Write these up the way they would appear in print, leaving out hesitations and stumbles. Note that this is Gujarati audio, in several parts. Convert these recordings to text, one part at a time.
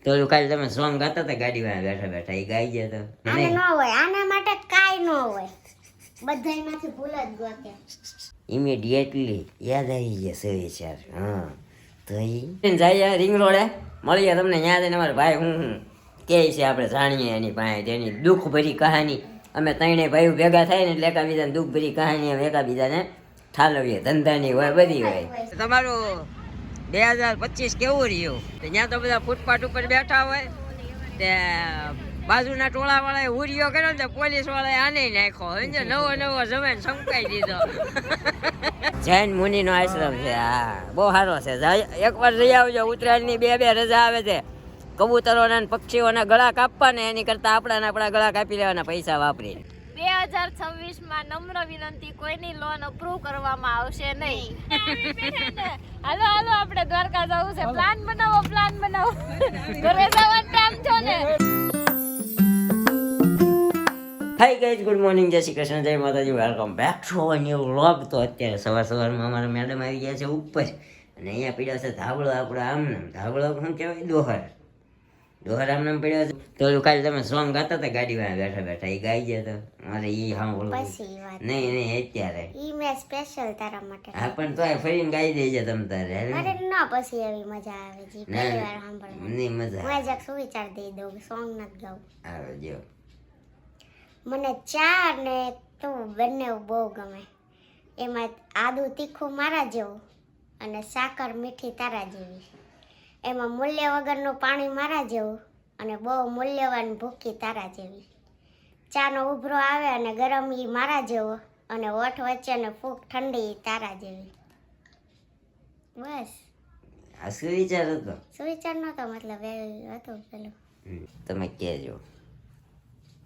તો કાલે તમે સોંગ ગાતા હતા ગાડીમાં બેઠા બેઠા એ ગાઈ ગયા તો આને ન હોય, આના માટે કાઈ ન હોય, બધાયમાંથી ભૂલ જ ગોતે. ઇમિડિયેટલી યાદ આવી ગયા સવિચાર. હા તો એ જાય રિંગ રોડે મળીએ તમને યાદ ને અમારા ભાઈ હું કહે છે આપણે જાણીએ એની પાસે એની દુઃખ ભરી કહાની. અમે ત્રણેય ભાઈઓ ભેગા થાય ને એટલે એકાબીજાને દુઃખ ભરી કહાની અમે એકાબીજાને ઠાલવીએ. ધંધાની હોય બધી હોય. તમારું 2025 કેવું રહ્યું? ત્યાં તો બધા ફૂટપાથ ઉપર બેઠા હોય તે બાજુના ટોળા વાળાએ હુરિયો કર્યો ને પોલીસ વાળાએ આને નાખ્યો. સમજો નવો નવો જમેન સંકાઈ દીધો. જૈન મુનિનો આશ્રમ છે. હા બહુ સારો છે. એકવાર જઈ આવજો. ઉત્તરાયણની બે રજા આવે છે. કબૂતરોના પક્ષીઓના ગળા કાપવા ને એની કરતા આપણા ગળા કાપી લેવાના પૈસા વાપરી. 2026 માં નમ્ર વિનંતી, કોઈની લોન અપ્રૂવ કરવામાં આવશે નહીં. હાલો હાલો આપણે દ્વારકા જવું છે. પ્લાન બનાવો ઘરે જવાનો ટાઈમ છો ને. હાય ગાઈઝ, ગુડ મોર્નિંગ, જય શ્રી કૃષ્ણ, જય માતાજી, welcome back to our new vlog. તો અત્યારે સવારમાં અમારા મેડમ આવી ગયા છે ઉપર અને અહીંયા પીડ્યા છે ધાબળો. આપણે આમનામ ધાબળો શું કહેવાય? ડોહર આમનામ પડ્યો છે. તો કાલે તમે સોંગ ગાતા હતા ગાડીમાં બેઠા બેઠા એ ગાઈ ગયા હતા. મારે એ નહીં અત્યારે ઈ મે સ્પેશિયલ તારા માટે. હા પણ તોય ફરીને ગાઈ દેજે તમ તારે. અરે ના, પછી એવી મજા આવે જી પહેલી વાર સાંભળવાની. નહીં મજા હું આજ સુવિચાર દઈ દઉં, સોંગ નથી ગાઉં. આવે જો. મને ચા ને તું બંને બહુ ગમે. એમાં આદુ તીખું મારા જેવું અને સાકર મીઠી તારા જેવી. એમાં મૂલ્ય વગરનું પાણી મારા જેવું અને બહુ મૂલ્યવાન ભૂકી તારા જેવી. ચાનો ઉભરો આવે અને ગરમ ઈ મારા જેવો અને ઓઠ વચ્ચે ને ફૂંક ઠંડી તારા જેવી. બસ આ શું વિચાર હતો? સુવિચાર નહોતો, મતલબ એ હતું પેલું. તમે કહેજો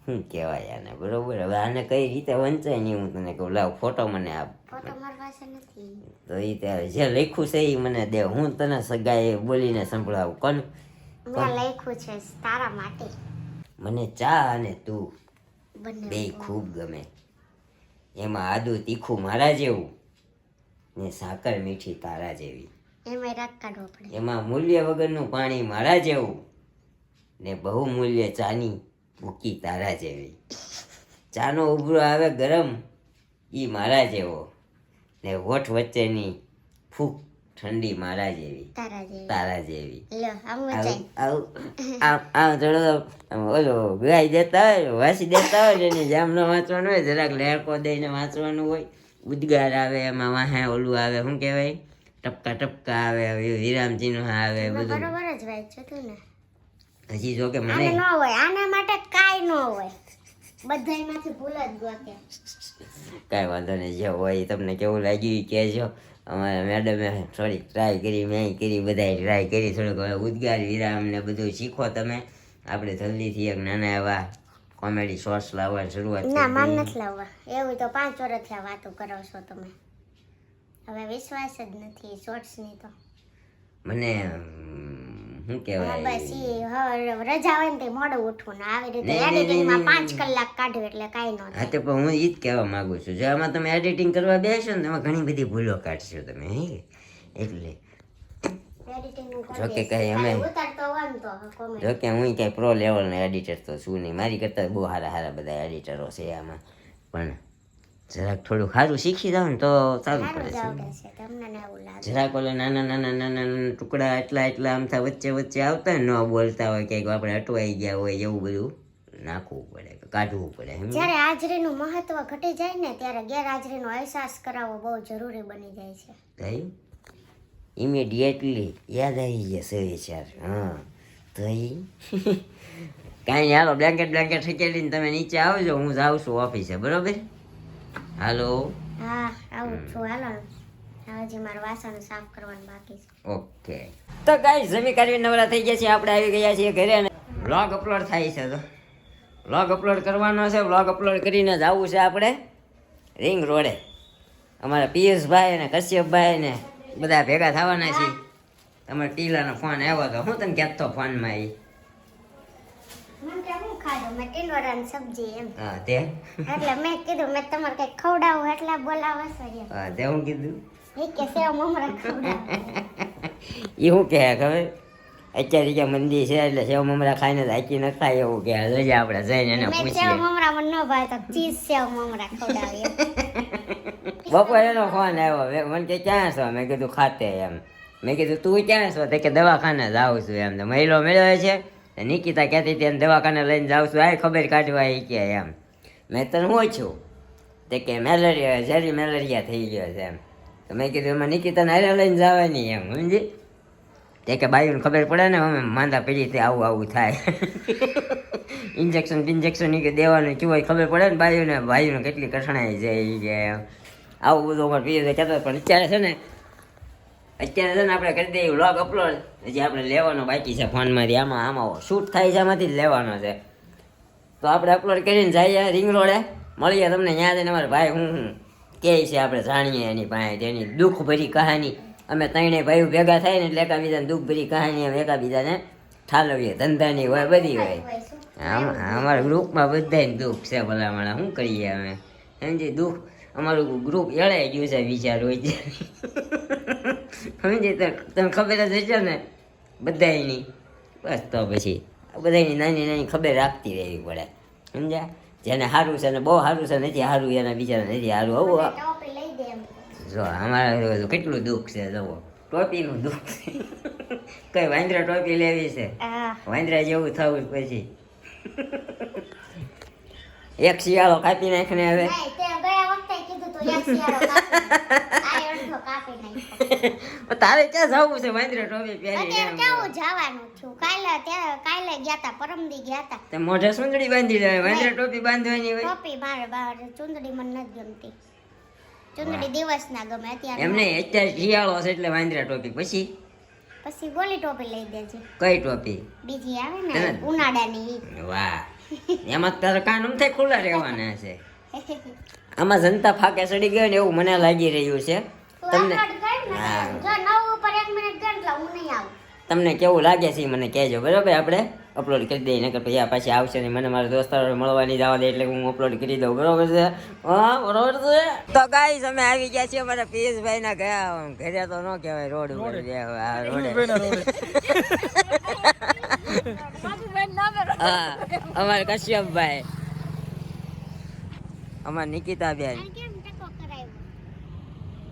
શું કહેવાય આને, બરોબર? હવે આને કઈ રીતે વંચાય નહીં હું તને કહું. લાવ ફોટો મને આપ. ફોટો મારી પાસે નથી. તો એ ત્યારે જે લખ્યું છે એ મને દે, હું તને સગાએ બોલીને સંભળાવું. કોણ? મેં લખ્યું છે તારા માટે. મને ચા અને તું બંને બે ખૂબ ગમે. એમાં આદુ તીખું મારા જેવું ને સાકર મીઠી તારા જેવી. એમાં રાગ કાઢવો પડે. એમાં મૂલ્ય વગરનું પાણી મારા જેવું ને બહુ મૂલ્ય ચાની ભૂકી તારા જેવી. ચાનો ઉભરો આવે ગરમ ઈ મારા જેવો ને હોઠ વચ્ચેની ફૂંક ઠંડી મારા જેવી તારા જેવી. ઓલો ગાઈ દેતા હોય, વાસી દેતા હોય એની જામ ન વાંચવાનું હોય, જરાક લહેરકો દઈને વાંચવાનું હોય. ઉદ્ગાર આવે એમાં વાહે ઓલું આવે, શું કહેવાય, ટપકા ટપકા આવે, વિરામ ચિહ્ન આવે, બધું બરોબર જ વાંચ્યું હતું ને. હજી જો કે મને ન હોય, આના માટે કાઈ ન હોય, બધાયમાંથી ભૂલ જ ગોતે. કાંઈ વાંધો નહીં, જે હોય તમને કેવું લાગ્યું એ કહેજો. અમારા મેડમે થોડીક ટ્રાય કરી, મેં કરી, બધાએ ટ્રાય કરી. થોડુંક ઉદ્ગાર વિરામ ને બધું શીખો તમે. આપણે જલ્દીથી એક નાના એવા કોમેડી શોર્ટ્સ લાવવાની શરૂઆત ના, માન નથી લાવવા. એવું તો 5 વર્ષથી આ વાતો કરો છો તમે. હવે વિશ્વાસ જ નથી શોર્ટ્સની તો. મને શું કહેવાય, બસ રજા હોય ને તે મોડું ઉઠવું ને આવી રીતે એડિટિંગમાં 5 કલાક કાઢ્યું એટલે કાંઈ ન થાય. હા તો પણ હું એ જ કહેવા માંગુ છું, જો આમાં તમે એડિટિંગ કરવા બેસો ને એમાં ઘણી બધી ભૂલો કાઢશો તમે. એટલે જોકે કઈ અમે જોકે હું કઈ પ્રો લેવલનો એડિટર તો છું નહીં. મારી કરતાં બહુ સારા બધા એડિટરો છે આમાં. પણ જરાક થોડું સારું શીખી જાવ ને તો સારું પડે છે. જરાક ઓલા નાના ટુકડા એટલા આમ થાય વચ્ચે આવતા ને ન બોલતા હોય, ક્યાંક આપણે અટવાઈ ગયા હોય, એવું બધું નાખવું પડે, કાઢવું પડે. જ્યારે હાજરીનું મહત્વ ઘટી જાય ને ત્યારે ગેરહાજરીનો અહેસાસ કરાવવો બહુ જરૂરી બની જાય છે. થયું ઇમિડિયેટલી યાદ આવી ગયા સવિચાર. હા તો એ કાંઈ નહીં, હાલો બ્લેન્કેટ હકેલીને તમે નીચે આવજો, હું જાઉં છું ઓફિસે, બરોબર? હાલો. હા આવું છું. હાલો હજી મારું વાસણ સાફ કરવાનું બાકી છે. ઓકે. તો ગાઈસ જમી કાઢી નવરા થઈ ગયા છે, આપણે આવી ગયા છીએ ઘરે. વ્લોગ અપલોડ થાય છે તો વ્લોગ અપલોડ કરવાનો છે. વ્લોગ અપલોડ કરીને જ આવવું છે આપણે રિંગ રોડે. અમારા પિયુષભાઈ ને કશ્યપભાઈ ને બધા ભેગા થવાના છે. તમારે ટીલાનો ફોન આવ્યો હતો, હું તને કહેતો ફોનમાં એ સબ્જી એમ. હા તે એટલે મેં કીધું મેં તમારે કઈ ખવડાવું એટલે બોલાવે છે. હા તે હું કીધું એ કે સેવ મમરા ખવડાવ. એ શું કહે ખબર? અત્યારે કે મંદિર છે એટલે સેવ મમરા ખાઈને હાકી ન ખાય એવું કે લઈ આપણે જઈને એને મેં સેવ પૂછીએ મમરા મને ન ભાવે તો ચીઝ સેવ મમરા ખવડાવીએ. બપોરે એનો ફોન આવ્યો મને કે ક્યાં છો મેં કીધું ખાતે એમ મેં કીધું તું ક્યાં છો તે કે દવાખાને જાઉં છું એમ તો મહિલો મેળવે છે નિકિતા કહેતી હતી એમ દવાખાને લઈને જાઉં છું આ ખબર કાઢવા એ કે એમ મેં તને હું છું તે કે મેલેરિયા ઝેરી મેલેરિયા થઈ ગયો છે એમ તો મેં કીધું એમાં નિકિતાને હારે લઈને જવાની એમ સમજી તે કે બાયુને ખબર પડે ને અમે માંદા પડી તે આવું આવું થાય ઇન્જેક્શન બિન્જેક્શન કે દેવાનું કેવું હોય ખબર પડે ને ભાઈઓને કેટલી કઠણાઈ છે એ કે આવું બધું અમારે પીએ કહેતો પણ અત્યારે છે ને આપણે કરી દઈએ વ્લોગ અપલોડ હજી આપણે લેવાનો બાકી છે ફોનમાંથી આમાં શૂટ થાય છે આમાંથી જ લેવાનો છે તો આપણે અપલોડ કરીને જઈએ રિંગ રોડે મળીએ તમને ત્યાં જઈને અમારા ભાઈ હું કહે છે આપણે જાણીએ એની પાસે એની દુઃખ ભરી કહાની અમે ત્રણેય ભાઈઓ ભેગા થાય ને એટલે એકાબીજાને દુઃખ ભરી કહાની અમે એકાબીજાને ઠાલવીએ ધંધાની હોય બધી હોય અમારા ગ્રુપમાં બધાને દુઃખ છે ભલામણા શું કરીએ અમે સમજી દુઃખ અમારું ગ્રુપ એળાઈ ગયું છે વિચાર હોય છે સમજી તને ખબર જ હશે ને બધાની બસ તો પછી બધાની નાની નાની ખબર રાખતી રહેવી પડે સમજ્યા જેને સારું છે ને બહુ સારું છે નથી સારું એના બિચારા નથી સારું આવું ટોપી લઈ દે એમ. જો અમારા કેટલું દુઃખ છે જુઓ ટોપીનું દુઃખ છે કઈ વાંદરા ટોપી લેવી છે હા. વાંદરા જેવું થવું પછી એક શિયાળો કાપી નાખને હવે નહીં, તે ગયા વખતે કીધું તો એક શિયાળો કાપી નાખ્યો. આ અડધો કાપી નાખ્યો. તારે ક્યાં જવું છે વાંદરા ટોપી અત્યારે પહેરી કેવું જવાનું છું કાલે ગયા તા પરમદી ગયા તા તે મોઢે સુંદડી બાંધી દેવાય વાંદરા ટોપી બાંધવાની હોય ટોપી મારે બહાર ચુંદડી મને નથી ગમતી ચુંદડી દિવસ ના ગમે અત્યારે એમને અત્યારે શિયાળો છે એટલે વાંદરા ટોપી પછી પછી ગોલી ટોપી લઈ દેજે કઈ ટોપી બીજી આવે ને તને? ઉનાળાની ઈ. વાહ એમાં તારા કાન ઉમથે ખુલ્લા રહેવાના છે આમાં જનતા ફાકે ચડી ગયો ને એવું મને લાગી રહ્યું છે તું તમને upload કર ને. હા. જો 9 ઉપર 1 મિનિટ ગણ એટલે હું નહીં આવું તમને કેવું લાગે છે ઈ મને કહેજો બરાબર આપણે અપલોડ કરી દઈએ નકર પછી આ પાછી આવશે ને મને મારા દોસ્તારો મળવાની જવા દે એટલે હું અપલોડ કરી દઉં બરોબર છે હા બરોબર છે તો ગાઈસ અમે આવી ગયા છીએ અમારા પિયુષભાઈ ના ઘરે તો ન કહેવાય રોડ ઉપર આ રોડે હા અમારા કશ્યપભાઈ અમારા નિકિતાબેન આ કેમ ટકો કરાવ્યો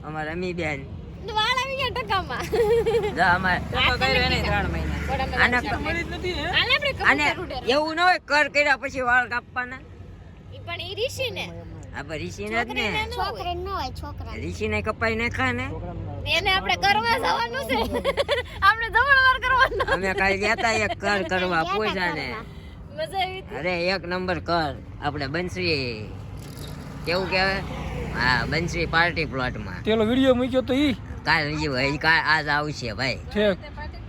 અમારા અમીબેન વાળ આવી ગયા ટકામાં જો અમારે આને આને એવું ન હોય કર કર્યા પછી વાળ કાપવાના પણ ઈ ઋષિ ને આ પર ઋષિને જ ને છોકરી ન હોય છોકરા ઋષિને કપાઈ નાખા ને એને આપણે કરવા જવાનું છે આપણે જમણવાર કરવાનું અમે કાલે ગયા તા એક કર કરવા પૂછા ને મજા આવી અરે એક નંબર કર આપણે બંસરી કેવું કહેવાય હા બંસરી પાર્ટી પ્લોટમાં પેલો વિડિયો મૂક્યો તો ઈ કાલ કાલ આજ આવશે ભાઈ ઠેક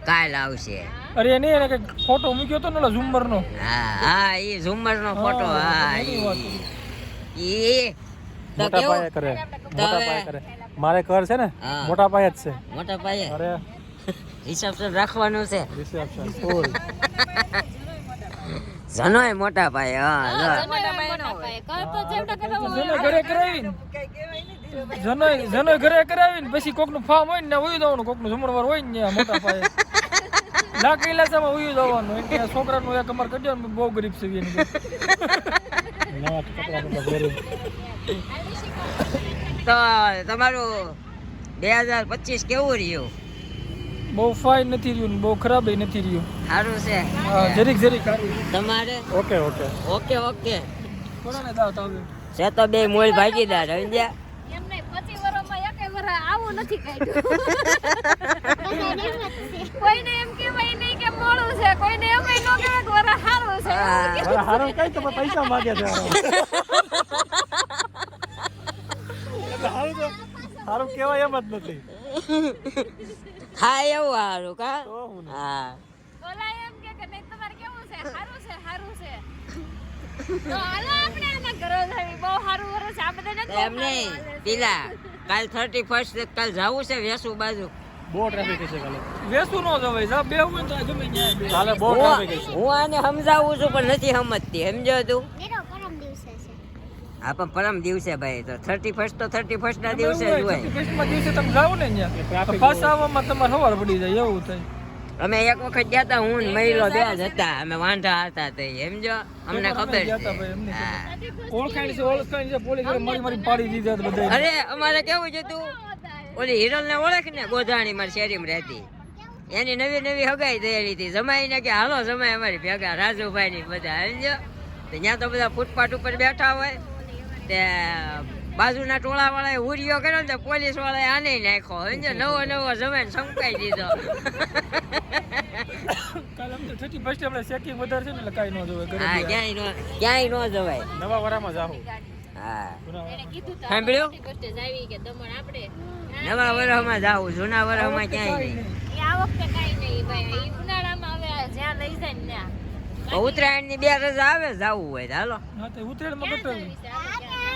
કાલ આવશે અરે એને એને કઈક ફોટો મૂક્યો તો ને ઓલા ઝુમ્મર નો હા હા એ ઝુમ્મર નો ફોટો હા ઈ તો મોટા કેવું પાયે કરે તો મોટા હવે- પાયે કરે મારે ઘર છે ને હા. મોટા પાયે જ છે મોટા પાયે અરે રિસેપ્શન રાખવાનું છે રિસેપ્શન ફૂલ જનોય મોટા પાયે હા જો. જનો ઘરે કરાવીને જનો ઘરે કરાવીને પછી કોકનું ફાર્મ હોય ને ઉયું જવાનું કોકનું જમણવાર હોય ને ત્યાં મોટા પાયે લાકડી લાચામાં ઉયું જવાનું એમ કે આ છોકરાનું એક અમાર કઢ્યો ને બહુ ગરીબ છે એની નવા કપડા બધા પહેરીને. તો તમારું 2025 કેવું રહ્યું બહુ ફાઇન નથી રહ્યું ને બહુ ખરાબ નથી રહ્યું સારું છે હા જરીક જરીક તમારે ઓકે ઓકે ઓકે ઓકે થોડાને દાવ તાવ છે તો બે મૂળ ભાગીદાર સમજ્યા એમ નહીં 25 વર્ષમાં એકેય વર્ષ આવું નથી કાઢ્યું કોઈને એમ કહેવાય નહીં કે મોડું છે કોઈને એમ ન કહેવાય કે વરસ સારું છે મારા હારો કઈ તો પૈસા માંગે છે હારું કેવાય એમ જ નથી હા એવું સારું કા તો હું ને. હા બોલા એમ કે નહીં તમારે કેવું છે સારું છે સારું છે તો હાલો આપણે આના ઘરે જાવી બહુ સારું વરસ છે આ બધા નથી એમ નહીં પેલા કાલ 31st કાલ જાવું છે વેસુ બાજુ બહુ ટ્રાફિક છે કાલે વેસુ નો જવાય જા બે હોય તો ગમે ત્યાં કાલે બહુ ટ્રાફિક છે હું આને સમજાવું છું પણ નથી સમજતી સમજો તું નીરો પરમ દિવસે છે આ પણ પરમ દિવસે ભાઈ તો 31st તો 31st ના દિવસે જ હોય માં દિવસે તમે જાવ ને ત્યાં પાછા આવવામાં તમારે સવાર પડી જાય એવું થાય અમે એક વખત ગયા હતા, હું ને મહિલો બે જ હતા, અમે વાંઢા હતા તો સમજો, અમને ખબર ગયા હતા છે. ભાઈ, એમને હા. ઓળખાણ છે પોલીસ મારી પાડી દીધા હતા બધા. અરે અમારે કેવું છે તું ઓલી હિરલ ને ઓળખ ને ગોધાણી મારી શેરીમાં રહેતી, એની નવી નવી હગાઈ થયેલી હતી, જમાઈ ને કે હાલો જમાઈ અમારી ભેગા રાજુભાઈ ની બધા સમજો. તો ત્યાં તો બધા ફૂટપાથ ઉપર બેઠા હોય, તે બાજુના ટોળા વાળાએ હુરિયો કર્યો ને તો પોલીસ વાળાએ આને નાખ્યો સમજો, નવો નવો જમાઈને સંકાઈ દીધો. કાલે આમ તો 31 આપણે ચેકિંગ વધારે છે ને એટલે કાંઈ ન જોવે ઘરે હા, ગયા. ક્યાંય ન જવાય. નવા વરામાં જાહું. હા, એને કીધું તો સાંભળ્યું? બસ આવી કે દમણ આપણે નવા વરસમાં જાવું, જૂના વરસમાં ક્યાંય નહીં. એ આ વખતે કાંઈ નહીં ભાઈ, એ ઉનાળામાં હવે જ્યાં લઈ જાય ને ત્યાં. તો ઉત્તરાયણ ની 2 રજા આવે, જાવું હોય તો હાલો. હા તો ઉતરેલમાં કેટલો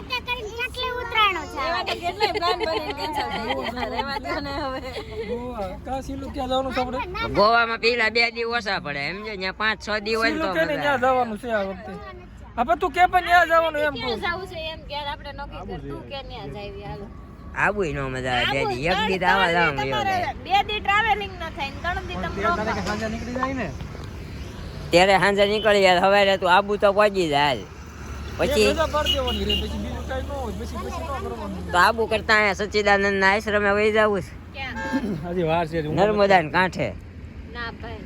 કેટલી ઉતરાયણો છે એવા તો કેટલાય plan બનીને cancel થઈ ગયા. રહેવા દો ને હવે. ગોવા કા સીલું ક્યાં જવાનું છે આપણે? ગોવામાં પેલા 2 દી ઓછા પડે સમજો, ત્યાં 5-6 દી હોય ને તો સીલું કે ને મજા ત્યાં જવાનું છે આ વખતે. આપણે તું કે પણ ત્યાં જવાનું એમ ક્યાં કહું. જાવું છે એમ કે આપણે નક્કી કર, તું કે ન્યા જાવી હાલો. આવું નો મજા આવે. 2 દી, 1 દી તો આવા જવાનું રહ્યો જાય. 2 દી ટ્રાવેલિંગ ન થાય ને 3 દી તમે રોકાવ. સાંજે નીકળી જાય ને ત્યારે સાંજે નીકળી યાર, સવારે તું આબુ તો પહોંચી જાય. પછી રજા પાડી દેવાની રે, પછી બીજું કાંઈ ન હોય, પછી ન કરવાનું. તો આબુ કરતા અહીંયા સચ્ચિદાનંદ ના આશ્રમે વહી જવું છે, ક્યાં? હજી વાર છે. નર્મદા ને કાંઠે. ના ભાઈ.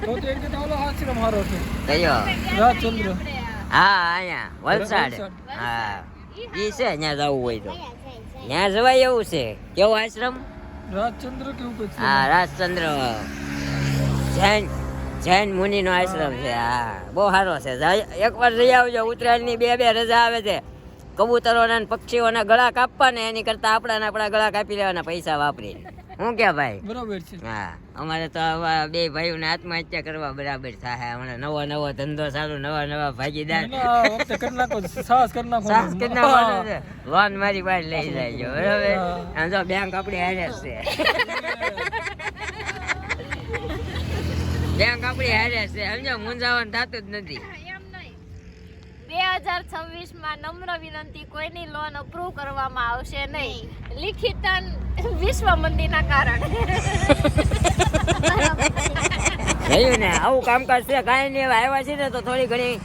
તો તો એક કે ઓલો આશ્રમ હારો છે. કયો? રાજચંદ્ર. હા, અહીંયા વલસાડ. હા, ઈ છે, ત્યાં જવું હોય તો ત્યાં જવાય એવું છે. કેવો આશ્રમ? રાજચંદ્ર કેવું કંઈક છે. હા, રાજચંદ્ર જૈન મુનિ નો આશ્રમ છે. હા, બહુ સારો છે. એકવાર જઈ આવજો. ઉત્તરાયણ ની 2 રજા આવે છે. કબૂતરોના ને પક્ષીઓના ગળા કાપવા ને એની કરતા આપણા ગળા કાપી લેવાના પૈસા વાપરી. હું કે ભાઈ? બરાબર છે. હા, અમારે તો આવા 2 ભાઈઓને આત્મહત્યા કરવા બરાબર થાય. હમણાં નવો ધંધો ચાલુ, નવા ભાગીદાર. આ વખતે કરી નાખો, સાહસ કરી નાખો. સાસ કેટલા માણસ છે? લોન મારી પાસે લઈ જાય બરાબર. આમ તો બેંક આપણી હારે જ છે. બેંક આપણી હારે છે સમજો, મૂંઝાવાનું થતું જ નથી. એમ નહીં. 2026 માં નમ્ર વિનંતી, કોઈની લોન અપ્રૂવ કરવામાં આવશે નહીં. લિખિતન વિશ્વ મંદીના કારણે. જોયું ને, આવું કામકાજ છે. કાંઈ નહીં, હવે આવ્યા છે ને તો થોડી ઘણી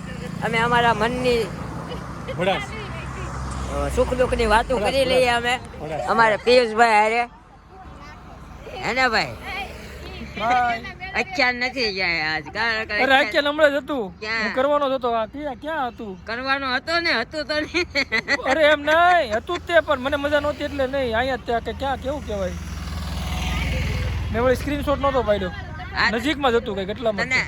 અમે અમારા મનની સુખ દુઃખ ની વાતો કરી લઈએ. અમે અમારે પિયુષભાઈ હારે હે ને ભાઈ, બાય. અખ્યાન નથી જાય આજ. કારણ અરે આખ્યા હમણાં જ હતું. ક્યાં? હું કરવાનો જ હતો. આ ક્યાં હતું? કરવાનો હતો ને, હતું તો નહીં. અરે એમ નહીં હતું જ તે, પણ મને મજા નહોતી એટલે નહીં. અહીંયા જ ત્યાં કે ક્યાં કેવું કહેવાય. મેં વળી સ્ક્રીનશોટ નહોતો પાડ્યો. આ નજીકમાં જ હતું કઈ કેટલામાં. તને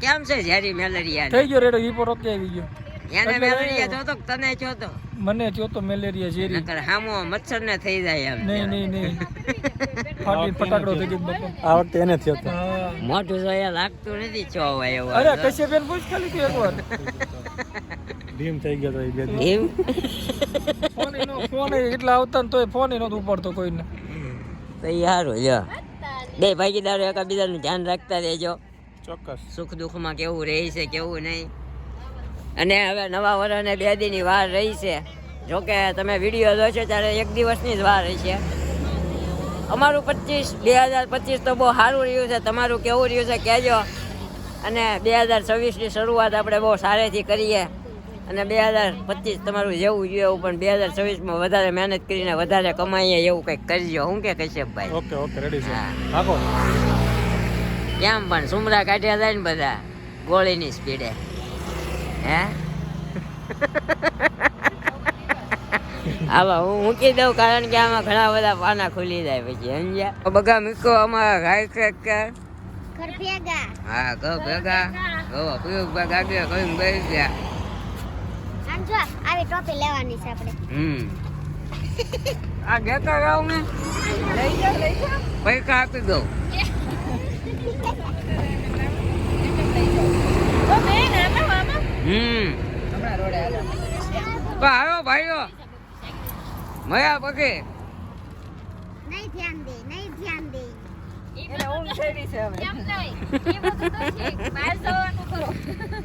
કેમ છે ઝેરી મેલેરિયા? થઈ ગયો રેડો, રિપોર્ટ ઓકે આવી ગયો. એને મેલેરિયા જોતો કે તને જોતો? મને થયો તો મેલેરિયા ઝેરી. નકર હામો મચ્છર ને થઈ જાય એમ. નહીં ફાટી ફટાકડો થઈ ગયો બાપા. આ વખતે એને થયો હતો. હા. મોઢું જોયા લાગતું નથી છો ભાઈ એવું. અરે કશ્યપ બેન પૂછ ખાલી તું એકવાર. ડીમ થઈ ગયો તો એ બે દી. એમ? ફોન એટલા આવતા ને તોય ફોન નહોતો ઉપાડતો કોઈને. તો ઈ હારું લ્યો. 2 ભાગીદારો એકબીજાનું ધ્યાન રાખતા રહેજો. ચોક્કસ. સુખ દુઃખમાં કેવું રહે છે કેવું નહીં. અને હવે નવા વર્ષને 2 દીની વાર રહી છે. જોકે તમે વિડીયો જોશો ત્યારે 1 દિવસની જ વાર રહેશે. અમારું 2025 તો બહુ સારું રહ્યું છે. તમારું કેવું રહ્યું છે કહેજો. અને 2026 ની શરૂઆત આપણે બહુ સારેથી કરીએ. અને 2025 તમારું જેવું જોઈએ એવું, પણ 2026માં વધારે મહેનત કરીને વધારે કમાઈએ એવું કંઈક કરજો. હું કે કશ્યપભાઈ? ઓકે રેડી છે. હા. નાખો. કેમ પણ સુમરા કાઢ્યા જાય ને બધા ગોળીની સ્પીડે. હે હાલો હું મૂકી દઉં, કારણ કે આમાં ઘણા બધા પાના ખુલી જાય પછી સમજ્યા. બગા મૂકો અમારા ગાય કે ઘર ભેગા હા ઘર ભેગા ગવા પીવું ભેગા ગયા કઈ ગઈ ગયા. આમ જો આવી ટોપી લેવાની છે આપણે. આ ગેતા ગાઉં ને લઈ જાઓ. પૈસા આપી દઉં. તો બેન આમાં તો આવ્યો ભાઈઓ મયા પગે. નહીં ધ્યાન દે. એને ઊંઘ થઈ છે હવે. એમ નહીં. એ બધું તો ઠીક. બહાર જવાનું કરો.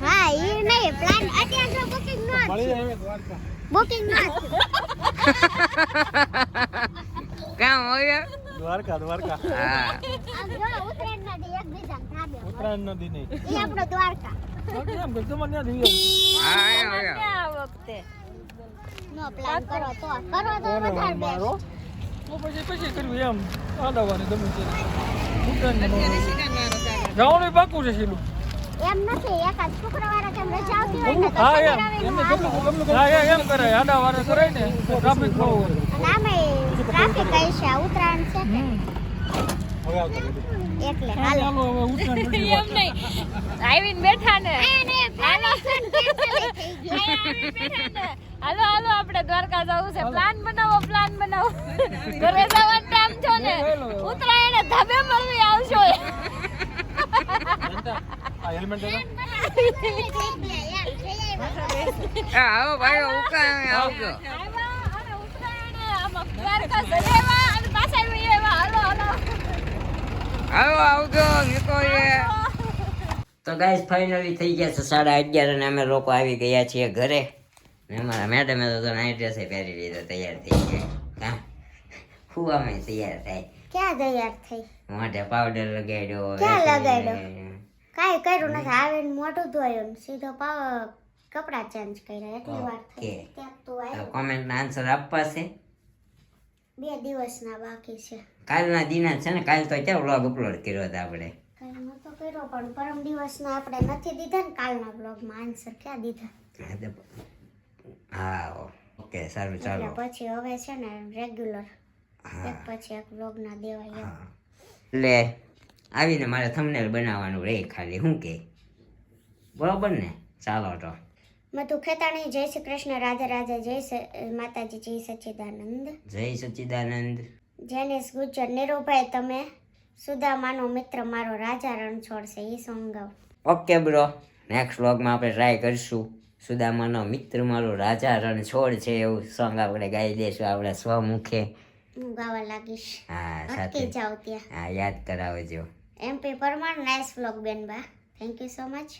હા એ નહીં પ્લાન અત્યારે જો બુકિંગ નો મળી જાય દ્વારકા. બુકિંગ નો કામ હોય દ્વારકા હા આમ જો ઉત્તરાયણ ના દી પ્રાણ નદી નહીં એ આપણો દ્વારકા એમ કે તમારે ત્યાં જ હા આ વખતે નો પ્લાન કરો તો વધારે મારો બેસ્ટ તો પછી કરવી એમ આદાવાની ગમે તે જવાનું પાકું છે શીલું એમ નથી એકાદ શુક્રવારે કેમ રજા આવતી હોય ને તો હા શનિ એમ રવિનું એમને હાલે. હા એમ કરાય આડાવારે કરાય ને તો ટ્રાફિક ન હોય અને આમેય ટ્રાફિક કઈ છે આ ઉત્તરાયણ છે કે હવે આવતા એટલે હાલો ચાલો હવે ઉઠાણ બધી એમ નહીં આવીને બેઠા ને હાલો હાલો આપણે દ્વારકા જવું છે પ્લાન બનાવો ઘરે જવાનો ટાઈમ છો ને ઉત્તરાયણે ધાબે મળવી આવશો આ હેલ્મેટ દે આવો ભાઈ ઉકા આવજો ઉત્તરાયણે આમાં દ્વારકા જલેવા અને પાછા આવી એવા હાલો આવજો નીકળીએ તો ગાઈસ ફાઇનલી થઈ ગયા છે 11:30 અને અમે લોકો આવી ગયા છીએ ઘરે ને અમારા મેડમે તો નાઇટ ડ્રેસ પહેરી લીધો તૈયાર થઈ ગયા હા હું અમે તૈયાર થાય ક્યાં તૈયાર થઈ મોઢે પાવડર લગાડ્યો ક્યાં લગાડ્યો? કાંઈ કર્યું નથી આવીને મોઢું ધોયું ને સીધો કપડા ચેન્જ કર્યા એટલી વાર થઈ ઓકે. ત્યાં તું આવ્યો કોમેન્ટના આન્સર આપવા છે 2 દિવસના બાકી છે કાલના દિના છે ને કાલ તો ક્યાં વ્લોગ અપલોડ કર્યો હતો આપણે કાંઈ નહોતો કર્યો પણ પરમ દિવસના આપણે નથી દીધા ને કાલના બ્લોગમાં આન્સર ક્યાં દીધા હા ઓકે સારું એટલે ચાલો પછી હવે છે ને રેગ્યુલર એક પછી એક બ્લોગના દેવાય એમ. એટલે આવીને મારે થંબનેલ બનાવવાનું રહે ખાલી શું કે બરોબર ને ચાલો તો મધુ ખેતાણી જય શ્રી કૃષ્ણ રાધે રાધે માતાજી જય સચ્ચિદાનંદ જય સચ્ચિદાનંદ જેનિસ ગુજર નીરુભાઈ તમે સુદામાનો મિત્ર મારો રાજા રણછોડ છે એ સોંગ ગાઓ. ઓકે બ્રો નેક્સ્ટ વ્લોગમાં આપણે ટ્રાય કરીશું સુદામાનો મિત્ર મારો રાજા રણછોડ છે એવું સોંગ આપણે ગાઈ દઈશું આપણે સ્વમુખે હું ગાવા લાગીશ હા અટકી સાથે જાવ ત્યાં. હા યાદ કરાવજો MP પરમાર નાઇસ વ્લોગ બેનબા thank you so much.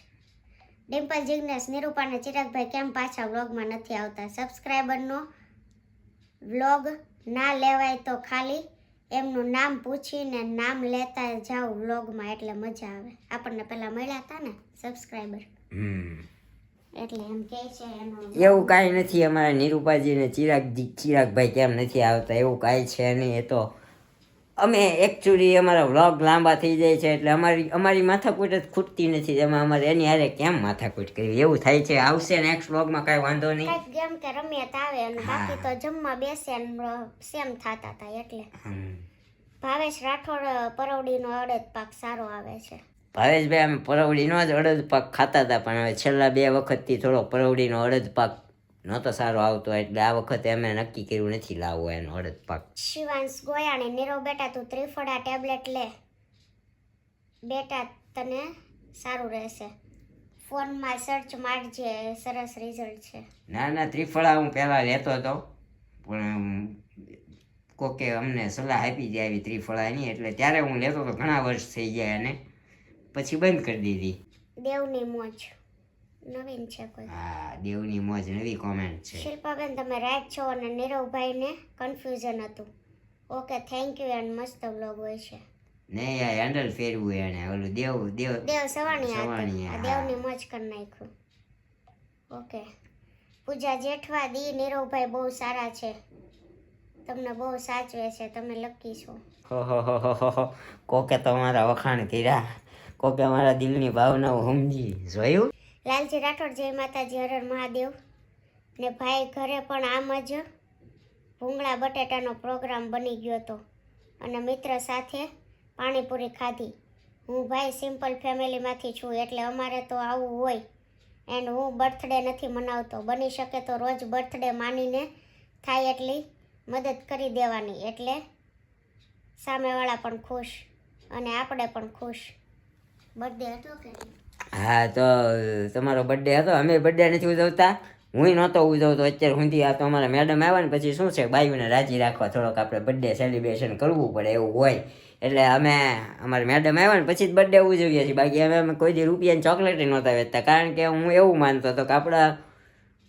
Dimple Jignesh Nirupa અને ચિરાગભાઈ કેમ પાછા વ્લોગમાં નથી આવતા? સબસ્ક્રાઈબરનો વ્લોગ ના લેવાય તો ખાલી એમનું નામ પૂછીને નામ લેતા જાઓ વ્લોગમાં એટલે મજા આવે. આપણને પહેલા મળ્યા હતા ને સબસ્ક્રાઈબર એટલે એમ કહે છે એનું એવું કાંઈ નથી અમારા નિરૂપાજી ને ચિરાગભાઈ કેમ નથી આવતા એવું કાંઈ છે નહીં એ તો અમે એકચ્યુઅલી અમારા વ્લોગ લાંબા થઈ જાય છે એટલે અમારી માથાકૂટ જ ખૂટતી નથી એમાં અમારે એની હારે કેમ માથાકૂટ કરવી એવું થાય છે. આવશે નેક્સ્ટ વ્લોગમાં કાંઈ વાંધો નહીં. કંઈક ગેમ કે રમ્યા તા આવે અને બાકી તો જમવા બેસે ને સેમ થતા હતા એટલે. ભાવેશ રાઠોડ પરવડીનો અડદ પાક સારો આવે છે. ભાવેશભાઈ અમે પરવડીનો જ અડદ પાક ખાતા હતા પણ હવે છેલ્લા 2 વખતથી થોડો પરવડીનો અડદ પાક નહોતો સારો આવતો એટલે આ વખતે અમે નક્કી કર્યું નથી લાવવો એનો અડદ પાક. શિવાંશ ગોયાણી નીરવ બેટા તું ત્રિફળા ટેબ્લેટ લે બેટા તને સારું રહેશે. ફોનમાં સર્ચ મારજે સરસ રિઝલ્ટ છે. ના ત્રિફળા હું પહેલાં લેતો હતો પણ કોકે અમને સલાહ આપી હતી આવી ત્રિફળાની એટલે ત્યારે હું લેતો હતો ઘણા વર્ષ થઈ ગયા અને પછી બંધ કરી દીધી. દેવની મોજ નવીન છે કોઈ? હા દેવની મોજ નવી કોમેન્ટ છે. શિલ્પાબેન તમે રાઈટ છો અને નીરવભાઈને કન્ફ્યુઝન હતું. ઓકે થેન્ક યુ એન્ડ મસ્ત વ્લોગ હોય છે. નહીં આ હેન્ડલ ફેરવું એને ઓલું દેવ સવાણી સવાણી, આ હા. દેવની મોજ કરી નાખ્યું. ઓકે પૂજા જેઠવા દી નીરવભાઈ બહુ સારા છે તમને બહુ સાચવે છે તમે લકી છો. હો કોકે તો મારા વખાણ કર્યા કોકે મારા દિલની ભાવનાઓ સમજી જોયું. લાલજી રાઠોડ જય માતાજી હર હર મહાદેવ. ને ભાઈ ઘરે પણ આમ જ ભૂંગળા બટેટાનો પ્રોગ્રામ બની ગયો હતો અને મિત્ર સાથે પાણીપુરી ખાધી. હું ભાઈ સિમ્પલ ફેમિલીમાંથી છું એટલે અમારે તો આવું હોય એન્ડ હું બર્થડે નથી મનાવતો. બની શકે તો રોજ બર્થડે માનીને થાય એટલી મદદ કરી દેવાની એટલે સામેવાળા પણ ખુશ અને આપણે પણ ખુશ. બર્થડે હતો કે નહીં? હા તો તમારો બર્થડે હતો અમે બર્થડે નથી ઉજવતા હું નહોતો ઉજવતો અત્યારે સુધી. આ તો અમારા મેડમ આવ્યા ને પછી શું છે બાઈઓને રાજી રાખવા થોડોક આપણે બર્થડે સેલિબ્રેશન કરવું પડે એવું હોય એટલે અમે અમારા મેડમ આવ્યા ને પછી જ બર્થડે ઉજવીએ છીએ. બાકી અમે કોઈ દી રૂપિયાની ચોકલેટ નહોતા વેચતા કારણ કે હું એવું માનતો હતો કે આપણા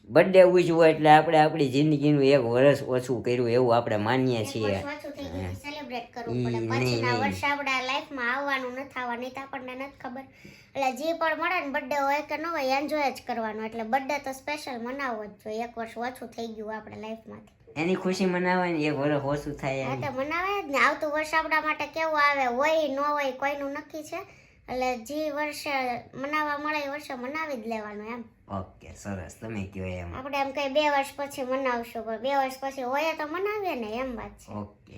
બર્થડે ઉજવો એટલે આપણે આપણી જિંદગીનું 1 વર્ષ ઓછું કર્યું એવું આપણે માનીએ છીએ. ઓછું થઈ ગયું સેલિબ્રેટ કરવું ઈ પડે નહીં, પછીના નહીં. વર્ષ આપણા લાઈફમાં આવવાનું નથી આવવાની તો આપણને નથી ખબર એટલે જે પણ મળે ને બર્થડે હોય કે ન હોય એન્જોય જ કરવાનો એટલે બર્થડે તો સ્પેશિયલ મનાવવો જ જોઈએ એક વર્ષ ઓછું થઈ ગયું આપણે લાઈફમાંથી એની ખુશી મનાવવાની એક વર્ષ ઓછું થાય હા એની. તો મનાવે જ ને આવતું વર્ષ આપણા માટે કેવું આવે હોય ન હોય કોઈનું નક્કી છે એટલે જે વર્ષે મનાવવા મળે એ વર્ષે મનાવી જ લેવાનું એમ ઓકે સરસ તમે કહો એમ. આપણે એમ કઈ 2 વર્ષ પછી મનાવશું પણ 2 વર્ષ પછી હોય તો મનાવીએ ને એમ વાત છે ઓકે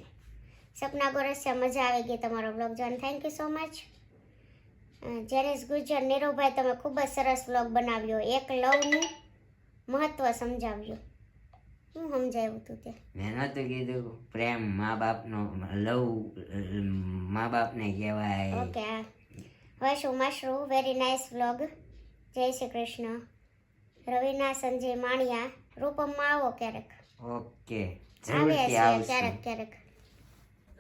સપના ગોરસિયા મજા આવી ગઈ તમારો બ્લોગ જોઈને thank you so much Jenis Gujar Nirubhai તમે ખૂબ જ સરસ બ્લોગ બનાવ્યો એક લવનું મહત્વ સમજાવ્યું શું સમજાવ્યું તું તે મેં નહોતું કીધું પ્રેમ મા બાપનો લવ મા બાપને કહેવાય. ઓકે હા વૈશુ મશરૂ વેરી નાઇસ વ્લોગ જય શ્રી કૃષ્ણ રવિના સંજય માણિયા રૂપમમાં આવો ક્યારેક ઓકે આવીએ જરૂરથી છીએ આવશું. ક્યારેક ક્યારેક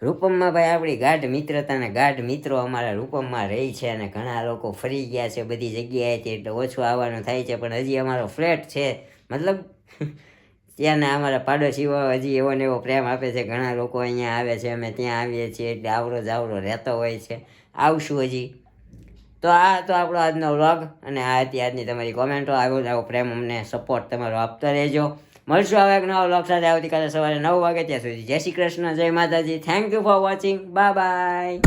રૂપમમાં ભાઈ આપણી ગાઢ મિત્રતાના ગાઢ મિત્રો અમારા રૂપમમાં રહી છે અને ઘણા લોકો ફરી ગયા છે બધી જગ્યાએથી એટલે ઓછું આવવાનું થાય છે પણ હજી અમારો ફ્લેટ છે મતલબ ત્યાંના અમારા પાડોશીઓ હજી એવો ને એવો પ્રેમ આપે છે ઘણા લોકો અહીંયા આવે છે અમે ત્યાં આવીએ છીએ એટલે આવરો જાવરો રહેતો હોય છે આવશું હજી. તો આ તો આપણો આજનો વ્લોગ અને આ હતી આજની તમારી કોમેન્ટો આવો આવો પ્રેમ અમને સપોર્ટ તમારો આપતા રહેજો. મળશું હવે એક નવા વ્લોગ સાથે આવતીકાલે સવારે 9 વાગે ત્યાં સુધી જય શ્રી કૃષ્ણ જય માતાજી thank you for watching bye bye.